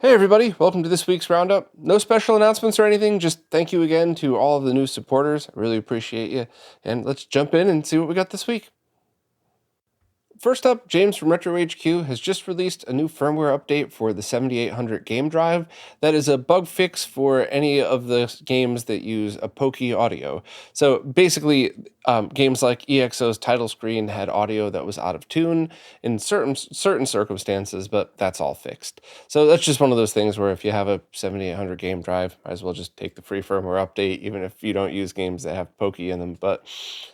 Hey everybody, welcome to this week's Roundup. No special announcements or anything, just thank you again to all of the new supporters. I really appreciate you. And let's jump in and see what we got this week. First up, James from RetroHQ has just released a new firmware update for the 7800 game drive. That is a bug fix for any of the games that use a pokey audio. So basically, games like EXO's title screen had audio that was out of tune in certain circumstances, but that's all fixed. So that's just one of those things where if you have a 7800 game drive, might as well just take the free firmware update, even if you don't use games that have pokey in them. But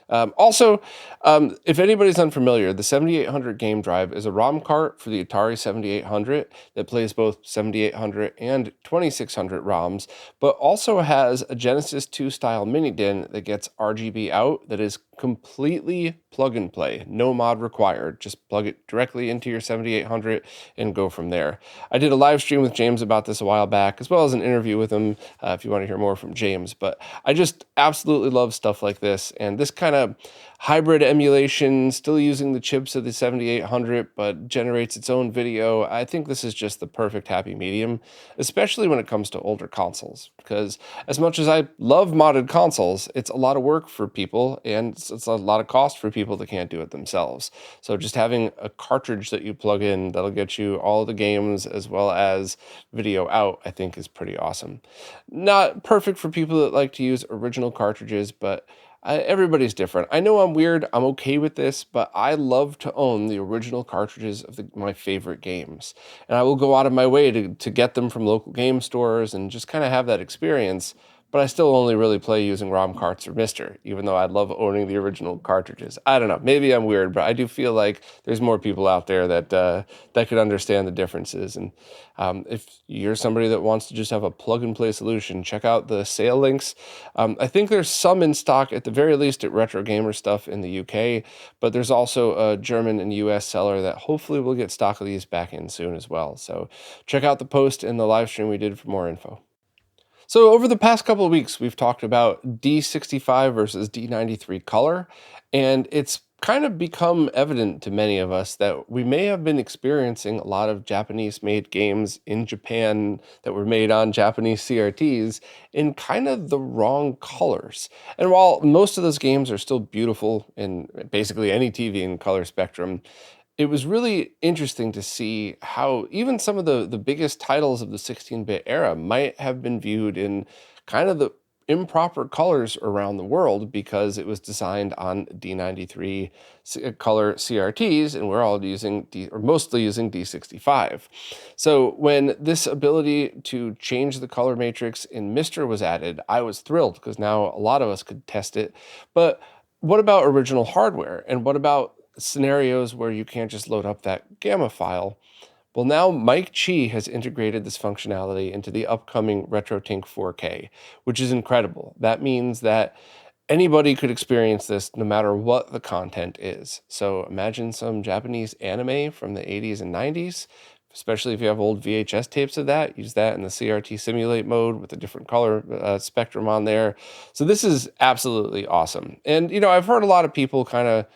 if anybody's unfamiliar, the 7800 game drive is a ROM cart for the Atari 7800 that plays both 7800 and 2600 ROMs, but also has a Genesis 2 style mini DIN that gets RGB out that is completely plug and play, no mod required. Just plug it directly into your 7800 and go from there. I did a live stream with James about this a while back, as well as an interview with him if you want to hear more from James. But I just absolutely love stuff like this, and this kind of hybrid emulation, still using the chips of the 7800, but generates its own video. I think this is just the perfect happy medium, especially when it comes to older consoles, because as much as I love modded consoles, it's a lot of work for people, and it's a lot of cost for people that can't do it themselves. So just having a cartridge that you plug in that'll get you all the games as well as video out, I think is pretty awesome. Not perfect for people that like to use original cartridges, but everybody's different. I know I'm weird. I'm okay with this, but I love to own the original cartridges of my favorite games. And I will go out of my way to get them from local game stores and just kind of have that experience. But I still only really play using ROM carts or Mister, even though I love owning the original cartridges. I don't know. Maybe I'm weird, but I do feel like there's more people out there that could understand the differences. And if you're somebody that wants to just have a plug-and-play solution, check out the sale links. I think there's some in stock, at the very least, at Retro Gamer Stuff in the UK, but there's also a German and US seller that hopefully will get stock of these back in soon as well. So check out the post in the live stream we did for more info. So over the past couple of weeks, we've talked about D65 versus D93 color, and it's kind of become evident to many of us that we may have been experiencing a lot of Japanese-made games in Japan that were made on Japanese CRTs in kind of the wrong colors. And while most of those games are still beautiful in basically any TV in color spectrum, it was really interesting to see how even some of the biggest titles of the 16-bit era might have been viewed in kind of the improper colors around the world because it was designed on D93 color CRTs, and we're all using or mostly using D65. So when this ability to change the color matrix in Mister was added, I was thrilled because now a lot of us could test it. But what about original hardware? And what about scenarios where you can't just load up that gamma file? Well, now Mike Chi has integrated this functionality into the upcoming RetroTINK 4K, which is incredible. That means that anybody could experience this no matter what the content is. So imagine some Japanese anime from the 80s and 90s, especially if you have old VHS tapes of that. Use that in the CRT simulate mode with a different color spectrum on there. So this is absolutely awesome. And, I've heard a lot of people kind of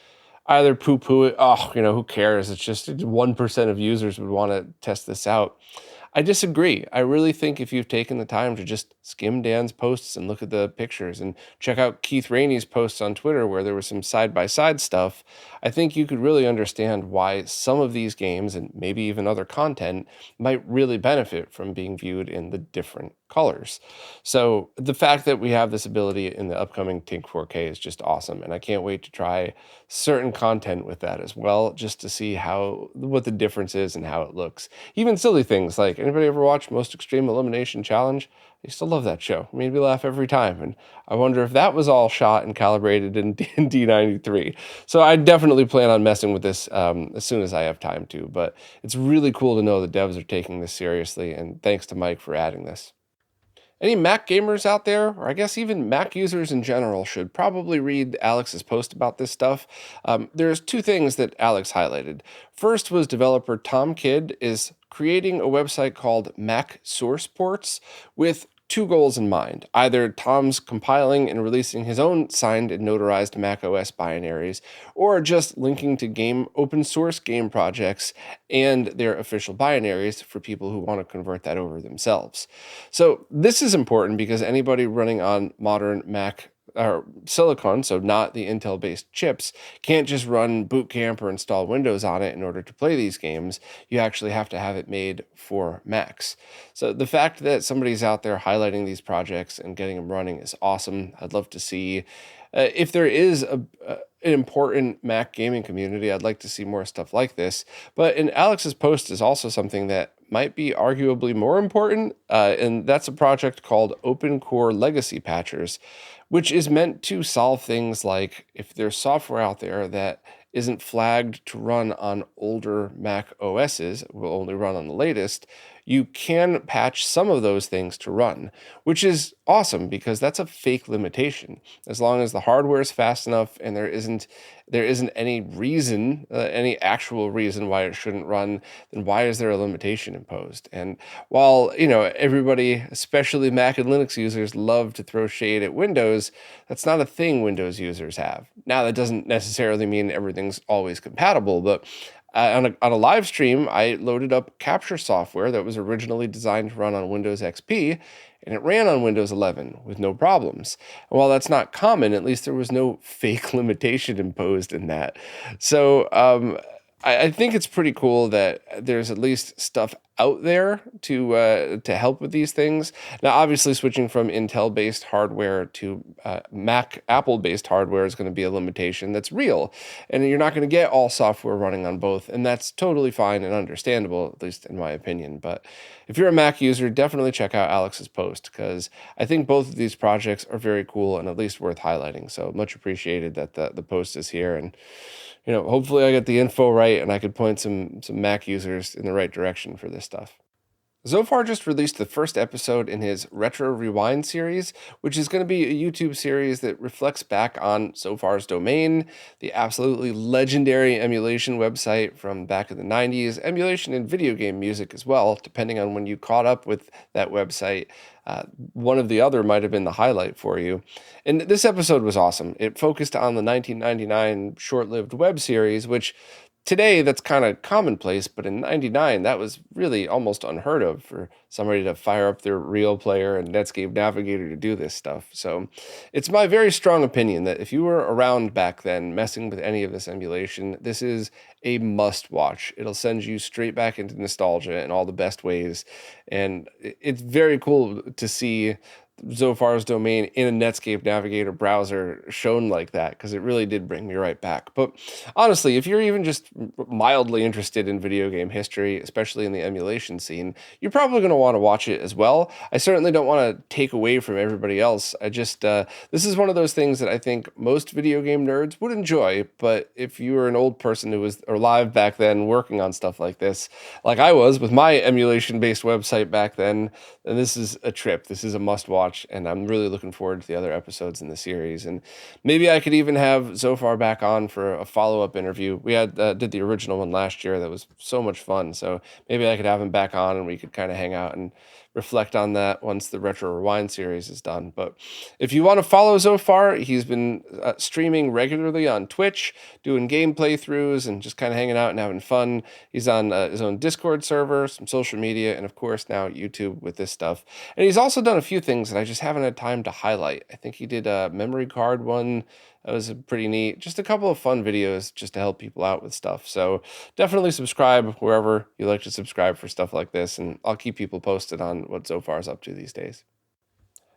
either poo-poo it, oh, who cares? It's just 1% of users would want to test this out. I disagree. I really think if you've taken the time to just skim Dan's posts and look at the pictures and check out Keith Rainey's posts on Twitter where there was some side-by-side stuff, I think you could really understand why some of these games and maybe even other content might really benefit from being viewed in the different colors. So the fact that we have this ability in the upcoming Tink 4K is just awesome, and I can't wait to try certain content with that as well, just to see what the difference is and how it looks. Even silly things like, anybody ever watch Most Extreme Elimination Challenge? I used to love that show. It made me laugh every time, and I wonder if that was all shot and calibrated in D93. So I definitely plan on messing with this as soon as I have time to, but it's really cool to know the devs are taking this seriously, and thanks to Mike for adding this. Any Mac gamers out there, or I guess even Mac users in general, should probably read Alex's post about this stuff. There's two things that Alex highlighted. First was developer Tom Kidd is creating a website called Mac Source Ports with two goals in mind. Either Tom's compiling and releasing his own signed and notarized macOS binaries, or just linking to open source game projects and their official binaries for people who want to convert that over themselves. So this is important because anybody running on modern Mac or Silicon, so not the Intel-based chips, can't just run Boot Camp or install Windows on it in order to play these games. You actually have to have it made for Macs. So the fact that somebody's out there highlighting these projects and getting them running is awesome. I'd love to see if there is an important Mac gaming community, I'd like to see more stuff like this. But in Alex's post is also something that might be arguably more important, and that's a project called Open Core Legacy Patchers, which is meant to solve things like if there's software out there that isn't flagged to run on older Mac OSs, will only run on the latest, you can patch some of those things to run, which is awesome because that's a fake limitation. As long as the hardware is fast enough and there isn't any reason, any actual reason why it shouldn't run, then why is there a limitation imposed? And while, everybody, especially Mac and Linux users, love to throw shade at Windows, that's not a thing Windows users have. Now, that doesn't necessarily mean everything's always compatible, but on a live stream, I loaded up capture software that was originally designed to run on Windows XP, and it ran on Windows 11 with no problems. And while that's not common, at least there was no fake limitation imposed in that. So I think it's pretty cool that there's at least stuff out there to help with these things. Now, obviously, switching from Intel-based hardware to Apple-based hardware is going to be a limitation that's real, and you're not going to get all software running on both, and that's totally fine and understandable, at least in my opinion. But if you're a Mac user, definitely check out Alex's post, because I think both of these projects are very cool and at least worth highlighting. So much appreciated that the post is here, and hopefully I get the info right and I could point some Mac users in the right direction for this stuff. Zophar just released the first episode in his Retro Rewind series, which is going to be a YouTube series that reflects back on Zophar's domain, the absolutely legendary emulation website from back in the 90s, emulation and video game music as well, depending on when you caught up with that website. One of the other might have been the highlight for you. And this episode was awesome. It focused on the 1999 short-lived web series, which today, that's kind of commonplace, but in 99, that was really almost unheard of for somebody to fire up their Real Player and Netscape Navigator to do this stuff. So it's my very strong opinion that if you were around back then messing with any of this emulation, this is a must-watch. It'll send you straight back into nostalgia in all the best ways, and it's very cool to see Zophar's domain in a Netscape Navigator browser shown like that, because it really did bring me right back. But honestly, if you're even just mildly interested in video game history, especially in the emulation scene, you're probably going to want to watch it as well. I certainly don't want to take away from everybody else. I just, this is one of those things that I think most video game nerds would enjoy, but if you were an old person who was alive back then working on stuff like this, like I was with my emulation-based website back then this is a trip. This is a must-watch. And I'm really looking forward to the other episodes in the series. And maybe I could even have Zophar back on for a follow-up interview. We did the original one last year. That was so much fun. So maybe I could have him back on and we could kind of hang out and reflect on that once the Retro Rewind series is done. But if you want to follow Zophar, he's been streaming regularly on Twitch, doing game playthroughs and just kind of hanging out and having fun. He's on his own Discord server, some social media, and of course now YouTube with this stuff. And he's also done a few things that I just haven't had time to highlight. I think he did a memory card one. That was pretty neat. Just a couple of fun videos just to help people out with stuff. So definitely subscribe wherever you like to subscribe for stuff like this, and I'll keep people posted on what Zophar's up to these days.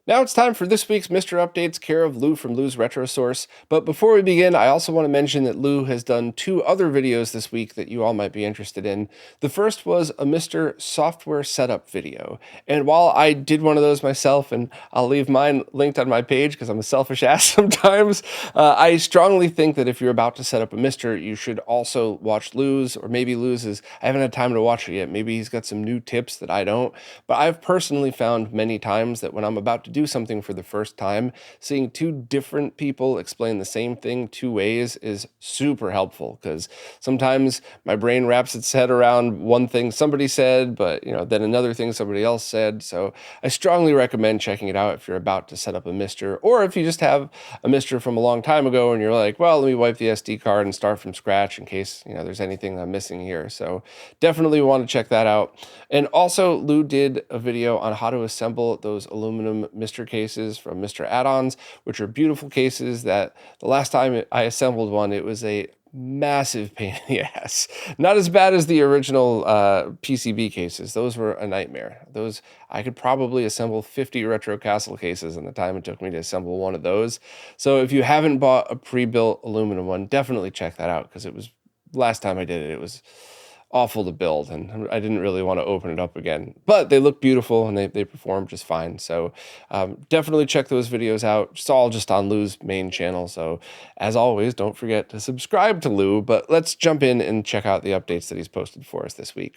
Now it's time for this week's Mr. Updates, care of Lou from Lou's Retro Source. But before we begin, I also want to mention that Lou has done 2 other videos this week that you all might be interested in. The first was a Mr. Software Setup video. And while I did one of those myself, and I'll leave mine linked on my page because I'm a selfish ass sometimes, I strongly think that if you're about to set up a Mr., you should also watch Lou's, or maybe Lou's is, I haven't had time to watch it yet. Maybe he's got some new tips that I don't. But I've personally found many times that when I'm about to do something for the first time, seeing two different people explain the same thing two ways is super helpful, because sometimes my brain wraps its head around one thing somebody said, but then another thing somebody else said. So I strongly recommend checking it out if you're about to set up a Mister, or if you just have a Mister from a long time ago and you're like, well, let me wipe the SD card and start from scratch in case there's anything I'm missing here. So definitely want to check that out. And also, Lou did a video on how to assemble those aluminum Mister cases from Mister add-ons, which are beautiful cases that the last time I assembled one, it was a massive pain in the ass. Not as bad as the original PCB cases. Those were a nightmare. Those, I could probably assemble 50 Retro Castle cases in the time it took me to assemble one of those. So if you haven't bought a pre-built aluminum one, definitely check that out, because it was, last time I did it, it was awful to build, and I didn't really want to open it up again. But they look beautiful and they perform just fine. So definitely check those videos out. It's all just on Lou's main channel. So as always, don't forget to subscribe to Lou. But let's jump in and check out the updates that he's posted for us this week.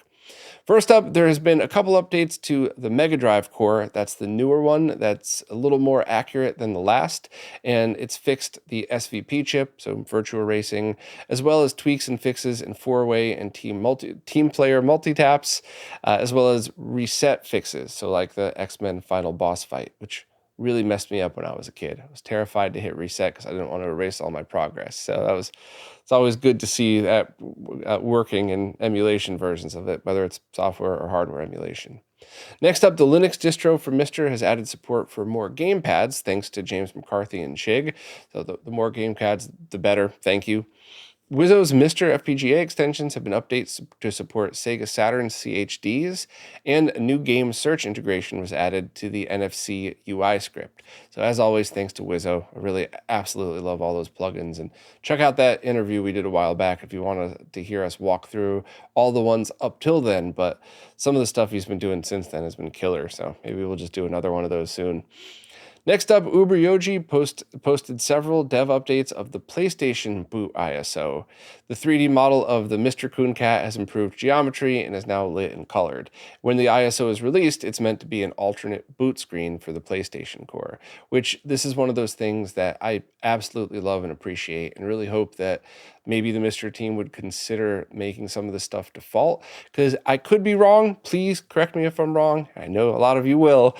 First up, there has been a couple updates to the Mega Drive core. That's the newer one that's a little more accurate than the last, and it's fixed the SVP chip, so virtual racing, as well as tweaks and fixes in four-way and team player multi-taps, as well as reset fixes, so like the X-Men final boss fight, which really messed me up when I was a kid. I was terrified to hit reset because I didn't want to erase all my progress. So it's always good to see that working in emulation versions of it, whether it's software or hardware emulation. Next up, the Linux distro for Mister has added support for more gamepads, thanks to James McCarthy and Chig. So the more gamepads, the better. Thank you. Wizzo's Mister FPGA extensions have been updates to support Sega Saturn CHDs, and a new game search integration was added to the NFC UI script. So as always, thanks to Wizzo. I really absolutely love all those plugins, and check out that interview we did a while back if you want to hear us walk through all the ones up till then, but some of the stuff he's been doing since then has been killer, so maybe we'll just do another one of those soon. Next up, Uber Yoji posted several dev updates of the PlayStation boot ISO. The 3D model of the Mr. Coon Cat has improved geometry and is now lit and colored. When the ISO is released, it's meant to be an alternate boot screen for the PlayStation core, which this is one of those things that I absolutely love and appreciate, and really hope that maybe the Mr. team would consider making some of this stuff default, because I could be wrong. Please correct me if I'm wrong. I know a lot of you will.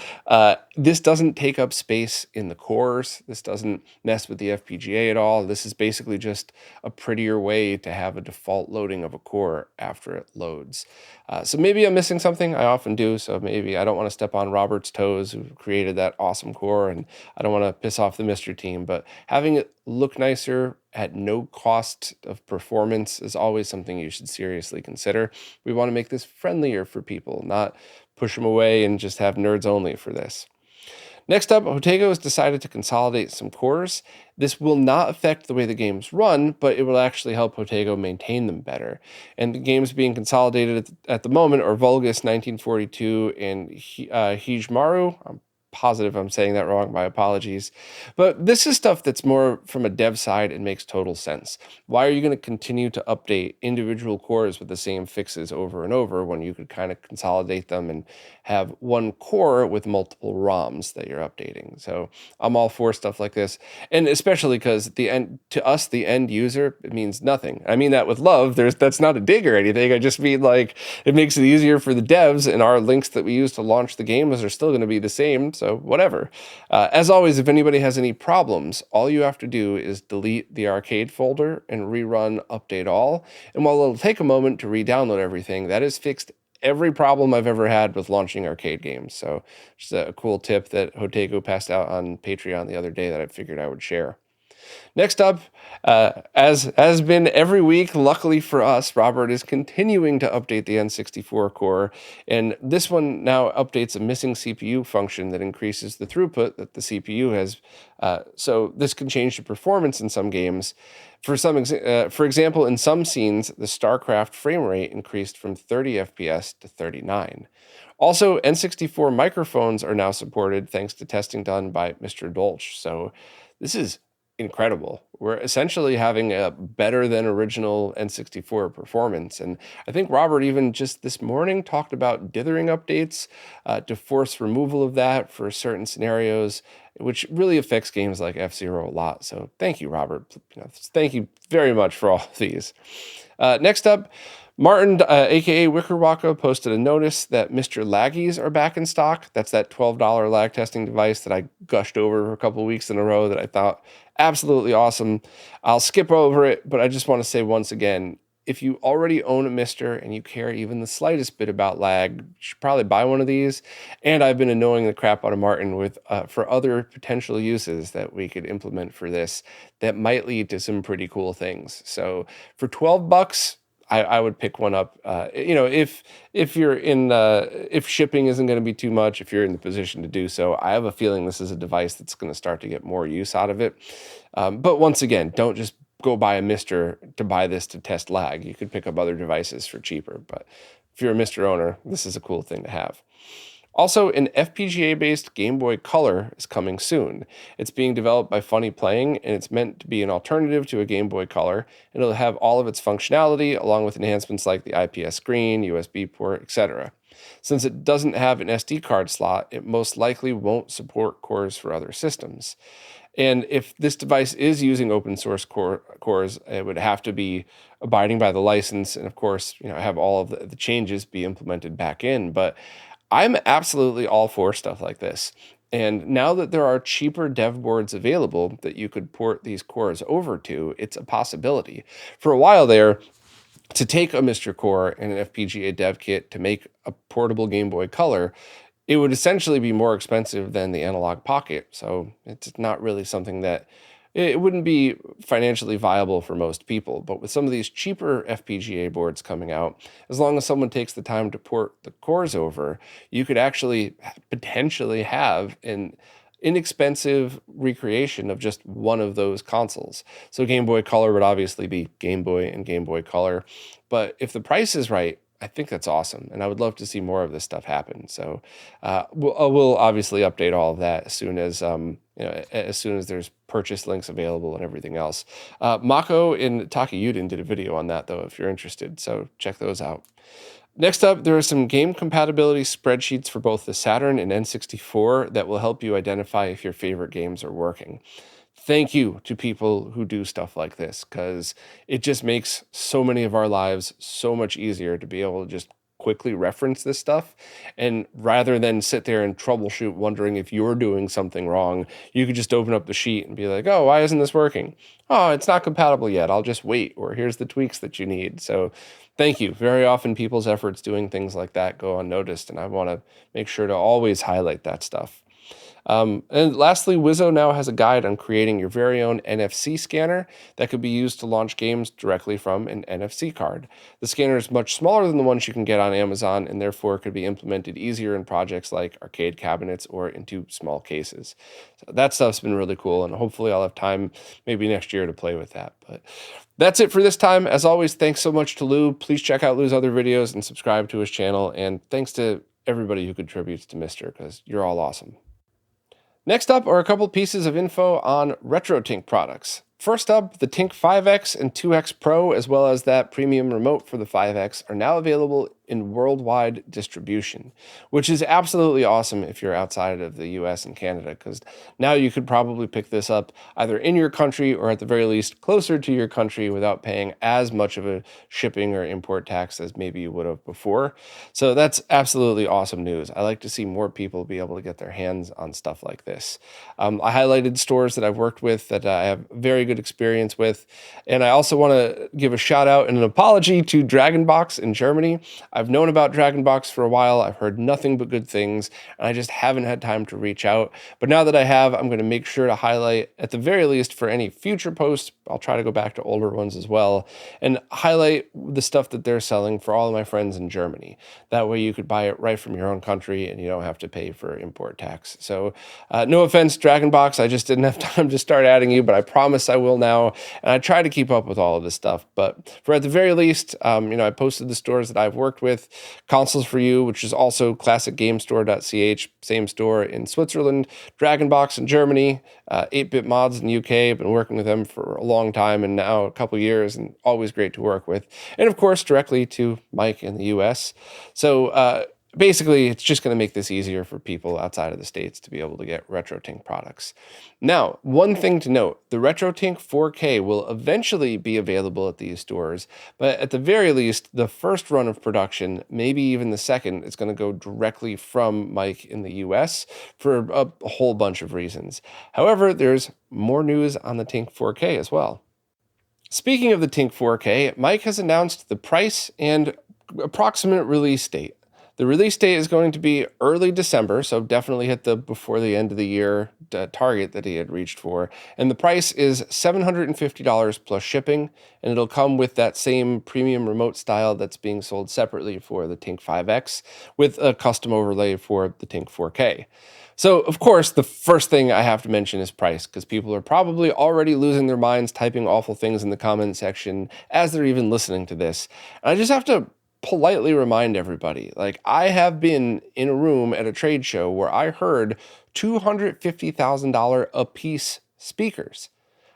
This doesn't take up space in the cores. This doesn't mess with the FPGA at all. This is basically just a prettier way to have a default loading of a core after it loads. So maybe I'm missing something. I often do. So maybe I don't want to step on Robert's toes, who created that awesome core, and I don't want to piss off the Mr. team. But having it look nicer at no cost of performance is always something you should seriously consider. We want to make this friendlier for people, not push them away and just have nerds only for this. Next up, Hotego has decided to consolidate some cores. This will not affect the way the games run, but it will actually help Hotego maintain them better. And the games being consolidated at the moment are Vulgus 1942 and Hijmaru. I'm positive I'm saying that wrong, my apologies. But this is stuff that's more from a dev side and makes total sense. Why are you going to continue to update individual cores with the same fixes over and over when you could kind of consolidate them and have one core with multiple ROMs that you're updating? So I'm all for stuff like this, and especially because to us, the end user, it means nothing. I mean that with love. That's not a dig or anything. I just mean, like, it makes it easier for the devs, and our links that we use to launch the games are still going to be the same. So whatever. As always, if anybody has any problems, all you have to do is delete the arcade folder and rerun update all. And while it'll take a moment to re-download everything, that has fixed every problem I've ever had with launching arcade games. So just a cool tip that Hotego passed out on Patreon the other day that I figured I would share. Next up, as has been every week, luckily for us, Robert is continuing to update the N64 core, and this one now updates a missing CPU function that increases the throughput that the CPU has. So this can change the performance in some games. For example, in some scenes, the StarCraft frame rate increased from 30 FPS to 39. Also, N64 microphones are now supported thanks to testing done by Mr. Dolch. So this is incredible. We're essentially having a better than original N64 performance. And I think Robert even just this morning talked about dithering updates to force removal of that for certain scenarios, which really affects games like F-Zero a lot. So thank you, Robert. Thank you very much for all of these. Next up, Martin, aka Wickerwaka, posted a notice that Mr. Laggies are back in stock. That's that $12 lag testing device that I gushed over for a couple of weeks in a row that I thought absolutely awesome. I'll skip over it, but I just want to say once again, if you already own a Mister and you care even the slightest bit about lag, you should probably buy one of these. And I've been annoying the crap out of Martin with for other potential uses that we could implement for this that might lead to some pretty cool things. So for $12, I would pick one up. If you're in, if shipping isn't going to be too much, if you're in the position to do so, I have a feeling this is a device that's going to start to get more use out of it. But once again, don't just go buy a Mister to buy this to test lag. You could pick up other devices for cheaper, but if you're a Mister owner, this is a cool thing to have. Also, an FPGA-based Game Boy Color is coming soon. It's being developed by Funny Playing, and it's meant to be an alternative to a Game Boy Color, and it'll have all of its functionality, along with enhancements like the IPS screen, USB port, etc. Since it doesn't have an SD card slot, it most likely won't support cores for other systems. And if this device is using open source cores, it would have to be abiding by the license, and of course, have all of the changes be implemented back in. But I'm absolutely all for stuff like this. And now that there are cheaper dev boards available that you could port these cores over to, it's a possibility. For a while there, to take a Mr. Core and an FPGA dev kit to make a portable Game Boy Color, it would essentially be more expensive than the Analog Pocket. So it's not really something that it wouldn't be financially viable for most people. But with some of these cheaper FPGA boards coming out, as long as someone takes the time to port the cores over, you could actually potentially have an inexpensive recreation of just one of those consoles. So Game Boy Color would obviously be Game Boy and Game Boy Color. But if the price is right, I think that's awesome, and I would love to see more of this stuff happen. So we'll obviously update all of that as soon as there's purchase links available and everything else. Mako and Takayuden did a video on that, though, if you're interested. So check those out. Next up, there are some game compatibility spreadsheets for both the Saturn and N64 that will help you identify if your favorite games are working. Thank you to people who do stuff like this, because it just makes so many of our lives so much easier to be able to just quickly reference this stuff. And rather than sit there and troubleshoot wondering if you're doing something wrong, you could just open up the sheet and be like, oh, why isn't this working? Oh, it's not compatible yet. I'll just wait. Or here's the tweaks that you need. So thank you. Very often people's efforts doing things like that go unnoticed, and I want to make sure to always highlight that stuff. And lastly, Wizzo now has a guide on creating your very own NFC scanner that could be used to launch games directly from an NFC card. The scanner is much smaller than the ones you can get on Amazon, and therefore could be implemented easier in projects like arcade cabinets or into small cases. So that stuff's been really cool, and hopefully I'll have time maybe next year to play with that. But that's it for this time. As always, thanks so much to Lou. Please check out Lou's other videos and subscribe to his channel. And thanks to everybody who contributes to Mister, because you're all awesome. Next up are a couple pieces of info on RetroTINK products. First up, the Tink 5X and 2X Pro, as well as that premium remote for the 5X, are now available in worldwide distribution, which is absolutely awesome if you're outside of the US and Canada, because now you could probably pick this up either in your country or at the very least closer to your country without paying as much of a shipping or import tax as maybe you would have before. So that's absolutely awesome news. I like to see more people be able to get their hands on stuff like this. I highlighted stores that I've worked with that I have very good experience with, and I also want to give a shout out and an apology to Dragonbox in Germany. I've known about Dragonbox for a while. I've heard nothing but good things, and I just haven't had time to reach out. But now that I have, I'm going to make sure to highlight, at the very least for any future posts, I'll try to go back to older ones as well, and highlight the stuff that they're selling for all of my friends in Germany. That way you could buy it right from your own country, and you don't have to pay for import tax. So no offense, Dragonbox, I just didn't have time to start adding you, but I promise I will now, and I try to keep up with all of this stuff. But for at the very least, I posted the stores that I've worked with, with Consoles for You, which is also classicgamestore.ch, same store in Switzerland, Dragonbox in Germany, 8-Bit Mods in the UK. I've been working with them for a long time and now a couple years, and always great to work with. And of course, directly to Mike in the US. So basically, it's just going to make this easier for people outside of the States to be able to get RetroTINK products. Now, one thing to note, the RetroTINK 4K will eventually be available at these stores, but at the very least, the first run of production, maybe even the second, is going to go directly from Mike in the US for a whole bunch of reasons. However, there's more news on the TINK 4K as well. Speaking of the TINK 4K, Mike has announced the price and approximate release date. The release date is going to be early December, so definitely hit the before the end of the year target that he had reached for. And the price is $750 plus shipping, and it'll come with that same premium remote style that's being sold separately for the TINK 5X with a custom overlay for the TINK 4K. So, of course, the first thing I have to mention is price, because people are probably already losing their minds typing awful things in the comment section as they're even listening to this. And I just have to politely remind everybody, like, I have been in a room at a trade show where I heard $250,000 a piece speakers.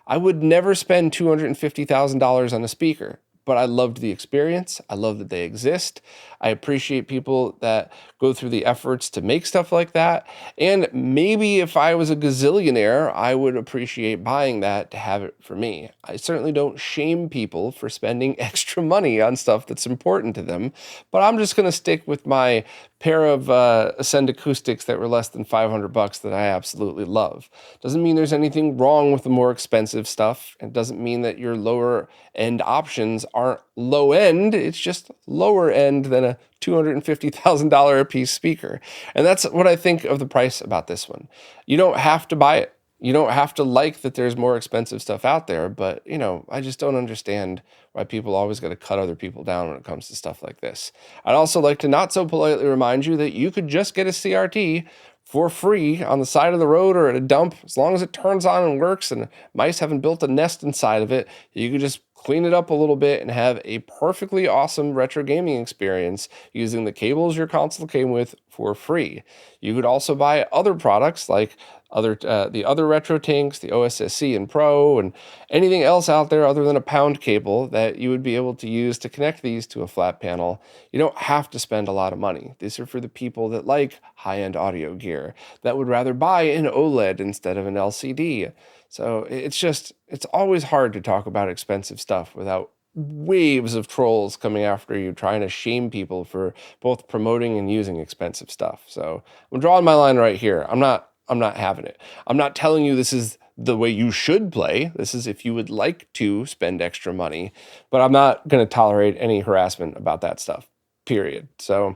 I would never spend $250,000 on a speaker, but I loved the experience. I love that they exist. I appreciate people that go through the efforts to make stuff like that. And maybe if I was a gazillionaire, I would appreciate buying that to have it for me. I certainly don't shame people for spending extra money on stuff that's important to them, but I'm just going to stick with my pair of Ascend acoustics that were less than $500 that I absolutely love. Doesn't mean there's anything wrong with the more expensive stuff. It doesn't mean that your lower end options aren't low end. It's just lower end than a $250,000 a piece speaker. And that's what I think of the price about this one. You don't have to buy it. You don't have to like that there's more expensive stuff out there, but, I just don't understand why people always got to cut other people down when it comes to stuff like this. I'd also like to not so politely remind you that you could just get a CRT for free on the side of the road or at a dump, as long as it turns on and works and mice haven't built a nest inside of it. You could just clean it up a little bit and have a perfectly awesome retro gaming experience using the cables your console came with for free. You could also buy other products like the other RetroTINKs, the OSSC and Pro, and anything else out there other than a pound cable that you would be able to use to connect these to a flat panel. You don't have to spend a lot of money. These are for the people that like high-end audio gear, that would rather buy an OLED instead of an LCD. So it's always hard to talk about expensive stuff without waves of trolls coming after you, trying to shame people for both promoting and using expensive stuff. So I'm drawing my line right here. I'm not having it. I'm not telling you this is the way you should play. This is if you would like to spend extra money, but I'm not going to tolerate any harassment about that stuff, period. So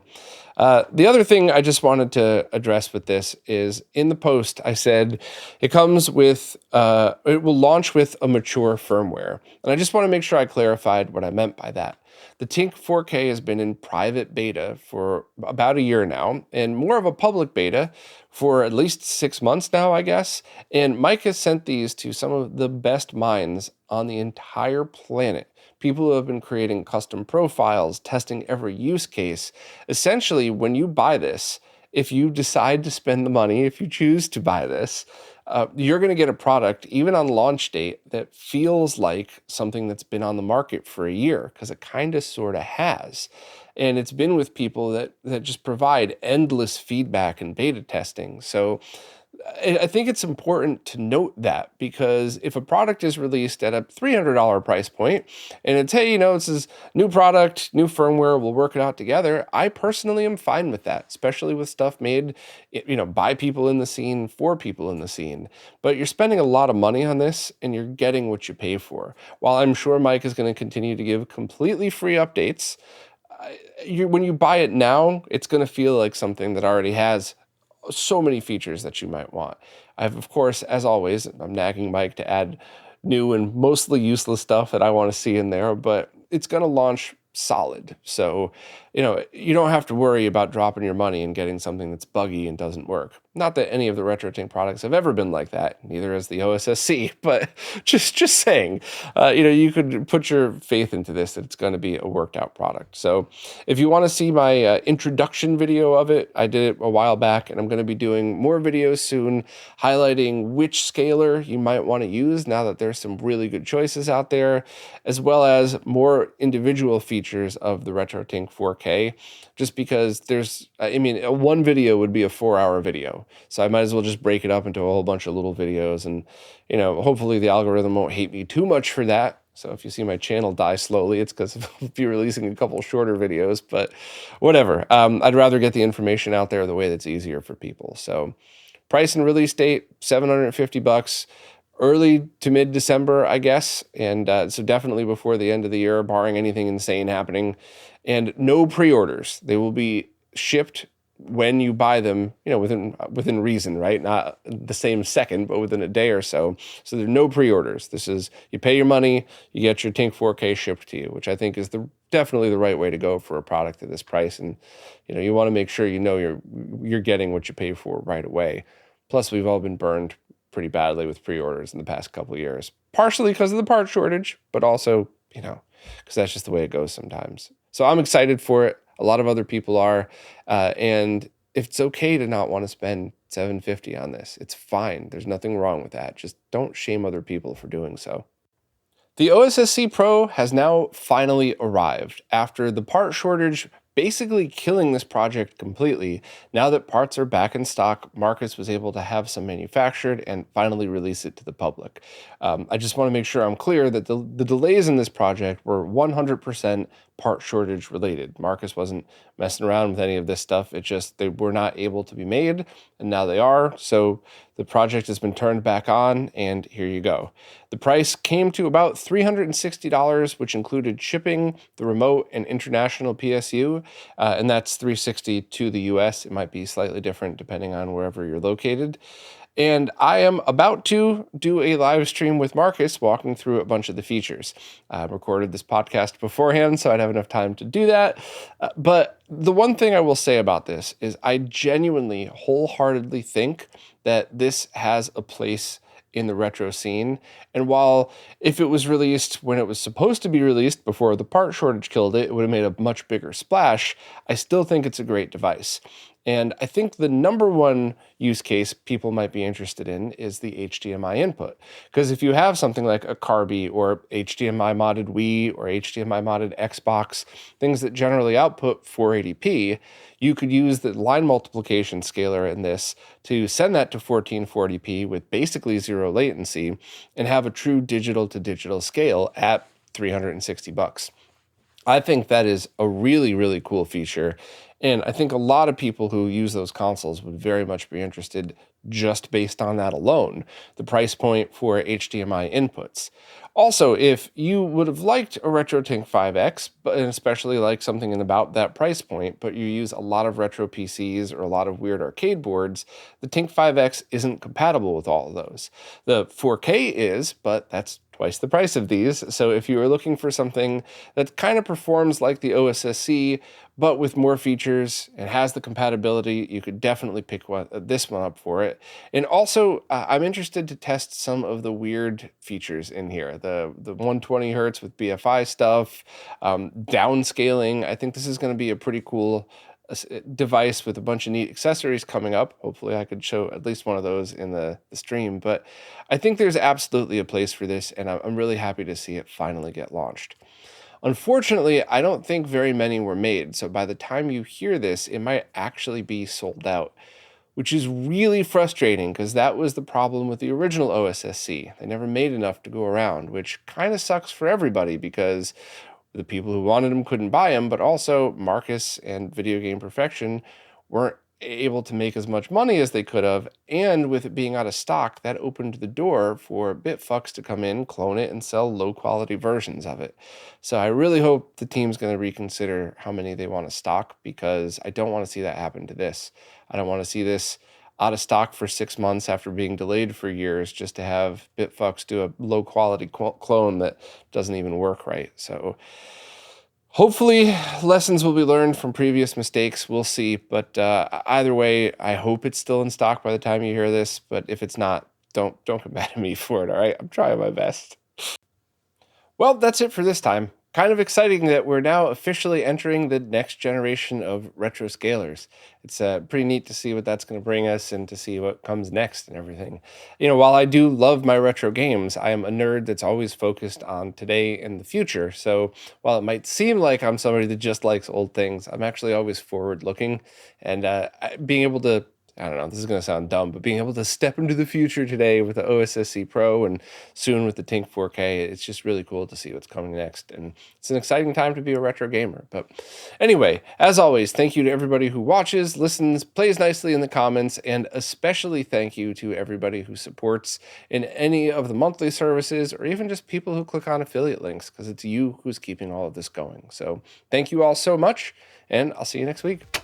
the other thing I just wanted to address with this is, in the post, I said it comes with, it will launch with a mature firmware. And I just want to make sure I clarified what I meant by that. The TINK 4K has been in private beta for about a year now, and more of a public beta for at least 6 months now, I guess. And Mike has sent these to some of the best minds on the entire planet. People who have been creating custom profiles, testing every use case. Essentially, when you buy this, if you decide to spend the money, if you choose to buy this, you're going to get a product, even on launch date, that feels like something that's been on the market for a year, because it kind of sort of has. And it's been with people that just provide endless feedback and beta testing. So I think it's important to note that, because if a product is released at a $300 price point and it's, hey, this is new product, new firmware, we'll work it out together, I personally am fine with that, especially with stuff made, by people in the scene, for people in the scene. But you're spending a lot of money on this and you're getting what you pay for. While I'm sure Mike is going to continue to give completely free updates, when you buy it now, it's going to feel like something that already has so many features that you might want. I've, of course, as always, I'm nagging Mike to add new and mostly useless stuff that I want to see in there, but it's going to launch solid. So, you don't have to worry about dropping your money and getting something that's buggy and doesn't work. Not that any of the RetroTINK products have ever been like that, neither has the OSSC, but just saying, you could put your faith into this, that it's going to be a worked out product. So if you want to see my introduction video of it, I did it a while back, and I'm going to be doing more videos soon highlighting which scaler you might want to use now that there's some really good choices out there, as well as more individual features of the RetroTINK 4K, just because one video would be a 4-hour video. So I might as well just break it up into a whole bunch of little videos, and, hopefully the algorithm won't hate me too much for that. So if you see my channel die slowly, it's because I'll be releasing a couple shorter videos, but whatever. I'd rather get the information out there the way that's easier for people. So price and release date, $750, early to mid-December, I guess. And so definitely before the end of the year, barring anything insane happening. And no pre-orders. They will be shipped when you buy them, within reason, right? Not the same second, but within a day or so. So there are no pre-orders. This is, you pay your money, you get your TINK 4K shipped to you, which I think is definitely the right way to go for a product at this price. And, you want to make sure you're getting what you pay for right away. Plus, we've all been burned pretty badly with pre-orders in the past couple of years, partially because of the part shortage, but also, because that's just the way it goes sometimes. So I'm excited for it. A lot of other people are, and if it's okay to not want to spend $750 on this, it's fine. There's nothing wrong with that. Just don't shame other people for doing so. The OSSC Pro has now finally arrived after the part shortage basically killing this project completely. Now that parts are back in stock, Marcus was able to have some manufactured and finally release it to the public. I just want to make sure I'm clear that the delays in this project were 100% part shortage related. Marcus wasn't messing around with any of this stuff. It's just they were not able to be made, and now they are. So the project has been turned back on, and here you go. The price came to about $360, which included shipping, the remote, and international PSU, and that's $360 to the US. It might be slightly different depending on wherever you're located. And I am about to do a live stream with Marcus walking through a bunch of the features. I recorded this podcast beforehand, so I'd have enough time to do that. But the one thing I will say about this is I genuinely, wholeheartedly think that this has a place in the retro scene. And while if it was released when it was supposed to be released before the part shortage killed it, it would have made a much bigger splash, I still think it's a great device. And I think the number one use case people might be interested in is the HDMI input. Because if you have something like a Carby or HDMI modded Wii or HDMI modded Xbox, things that generally output 480p, you could use the line multiplication scaler in this to send that to 1440p with basically zero latency and have a true digital to digital scale at $360. I think that is a really, really cool feature. And I think a lot of people who use those consoles would very much be interested just based on that alone, the price point for HDMI inputs. Also, if you would have liked a RetroTINK 5X, and especially like something in about that price point, but you use a lot of retro PCs or a lot of weird arcade boards, the TINK 5X isn't compatible with all of those. The 4K is, but that's twice the price of these. So if you are looking for something that kind of performs like the OSSC, but with more features and has the compatibility, you could definitely pick this one up for it. And also, I'm interested to test some of the weird features in here. The 120 hertz with BFI stuff, downscaling. I think this is going to be a pretty cool device with a bunch of neat accessories coming up. Hopefully I could show at least one of those in the stream, but I think there's absolutely a place for this, and I'm really happy to see it finally get launched. Unfortunately, I don't think very many were made, so by the time you hear this, it might actually be sold out, which is really frustrating because that was the problem with the original OSSC. They never made enough to go around, which kind of sucks for everybody because the people who wanted them couldn't buy them, but also Marcus and Video Game Perfection weren't able to make as much money as they could have, and with it being out of stock, that opened the door for bitfucks to come in, clone it, and sell low-quality versions of it. So I really hope the team's going to reconsider how many they want to stock, because I don't want to see that happen to this. I don't want to see this out of stock for 6 months after being delayed for years just to have bitfucks do a low-quality clone that doesn't even work right. So Hopefully, lessons will be learned from previous mistakes. We'll see. But either way, I hope it's still in stock by the time you hear this. But if it's not, don't come mad at me for it. All right, I'm trying my best. Well, that's it for this time. Kind of exciting that we're now officially entering the next generation of retro scalers. It's pretty neat to see what that's going to bring us and to see what comes next and everything. While I do love my retro games, I am a nerd that's always focused on today and the future. So while it might seem like I'm somebody that just likes old things, I'm actually always forward looking, and being able to, I don't know, this is going to sound dumb, but being able to step into the future today with the OSSC Pro and soon with the TINK 4K, it's just really cool to see what's coming next. And it's an exciting time to be a retro gamer. But anyway, as always, thank you to everybody who watches, listens, plays nicely in the comments, and especially thank you to everybody who supports in any of the monthly services or even just people who click on affiliate links, because it's you who's keeping all of this going. So thank you all so much, and I'll see you next week.